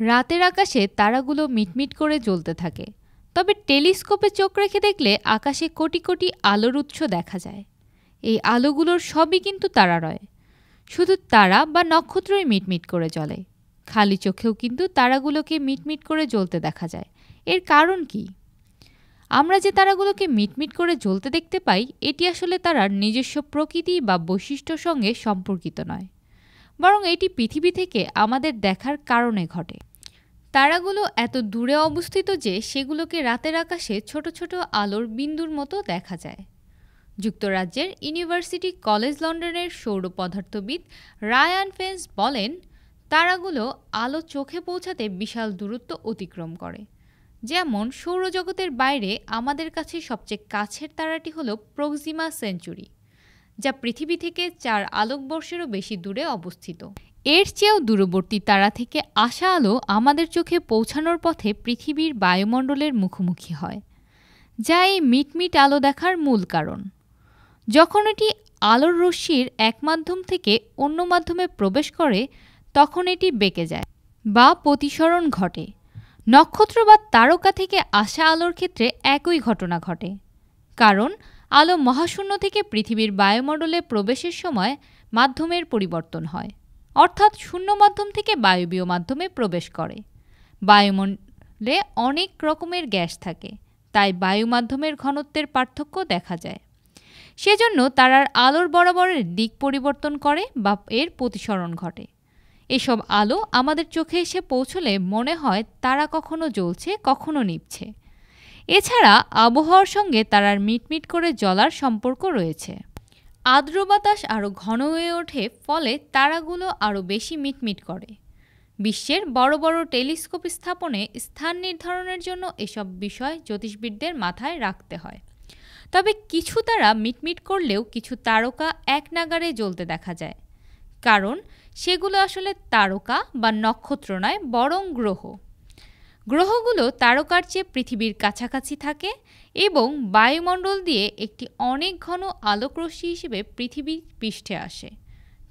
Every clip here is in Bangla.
রাতের আকাশে তারাগুলো মিটমিট করে জ্বলতে থাকে, তবে টেলিস্কোপে চোখ রেখে দেখলে আকাশে কোটি কোটি আলোর উৎস দেখা যায়। এই আলোগুলোর সবই কিন্তু তারা নয়, শুধু তারা বা নক্ষত্রই মিটমিট করে জ্বলে। খালি চোখেও কিন্তু তারাগুলোকে মিটমিট করে জ্বলতে দেখা যায়। এর কারণ কি? আমরা যে তারাগুলোকে মিটমিট করে জ্বলতে দেখতে পাই, এটি আসলে তারার নিজস্ব প্রকৃতি বা বৈশিষ্ট্যর সঙ্গে সম্পর্কিত নয়, বরং এটি পৃথিবী থেকে আমাদের দেখার কারণে ঘটে। তারাগুলো এত দূরে অবস্থিত যে সেগুলোকে রাতের আকাশে ছোট ছোট আলোর বিন্দুর মতো দেখা যায়। যুক্তরাজ্যের ইউনিভার্সিটি কলেজ লন্ডনের সৌর পদার্থবিদ রায়ান ফেন্স বলেন, তারাগুলো আলো চোখে পৌঁছাতে বিশাল দূরত্ব অতিক্রম করে। যেমন সৌরজগতের বাইরে আমাদের কাছে সবচেয়ে কাছের তারাটি হলো প্রক্সিমা সেঞ্চুরি, যা পৃথিবী থেকে 4 আলোকবর্ষেরও বেশি দূরে অবস্থিত। এর চেয়েও দূরবর্তী তারা থেকে আসা আলো আমাদের চোখে পৌঁছানোর পথে পৃথিবীর বায়ুমণ্ডলের মুখোমুখি হয়, যা এই মিটমিট আলো দেখার মূল কারণ। যখন এটি আলোর রশ্মির এক মাধ্যম থেকে অন্য মাধ্যমে প্রবেশ করে, তখন এটি বেঁকে যায় বা প্রতিসরণ ঘটে। নক্ষত্র বা তারকা থেকে আসা আলোর ক্ষেত্রে একই ঘটনা ঘটে, কারণ আলো মহাশূন্য থেকে পৃথিবীর বায়ুমণ্ডলে প্রবেশের সময় মাধ্যমের পরিবর্তন হয়, অর্থাৎ শূন্য মাধ্যম থেকে বায়বীয় মাধ্যমে প্রবেশ করে। বায়ুমণ্ডলে অনেক রকমের গ্যাস থাকে, তাই বায়ু মাধ্যমের ঘনত্বের পার্থক্য দেখা যায়। সেজন্য তারার আলোর বরাবরের দিক পরিবর্তন করে বা এর প্রতিসরণ ঘটে। এসব আলো আমাদের চোখে এসে পৌঁছলে মনে হয় তারা কখনো জ্বলছে, কখনো নিভছে। এছাড়া আবহাওয়ার সঙ্গে তারার মিটমিট করে জ্বলার সম্পর্ক রয়েছে। আর্দ্র বাতাস আরও ঘন হয়ে ওঠে, ফলে তারাগুলো আরও বেশি মিটমিট করে। বিশ্বের বড় বড় টেলিস্কোপ স্থাপনে স্থান নির্ধারণের জন্য এসব বিষয় জ্যোতিষবিদদের মাথায় রাখতে হয়। তবে কিছু তারা মিটমিট করলেও কিছু তারকা এক নাগাড়ে জ্বলতে দেখা যায়, কারণ সেগুলো আসলে তারকা বা নক্ষত্র নয়, বরং গ্রহ। গ্রহগুলো তারকার চেয়ে পৃথিবীর কাছাকাছি থাকে এবং বায়ুমণ্ডল দিয়ে একটি অনেক ঘন আলোকরশ্মি হিসেবে পৃথিবীর পৃষ্ঠে আসে,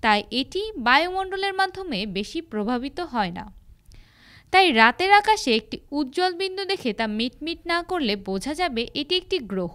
তাই এটি বায়ুমণ্ডলের মাধ্যমে বেশি প্রভাবিত হয় না। তাই রাতের আকাশে একটি উজ্জ্বল বিন্দু দেখে তা মিটমিট না করলে বোঝা যাবে এটি একটি গ্রহ।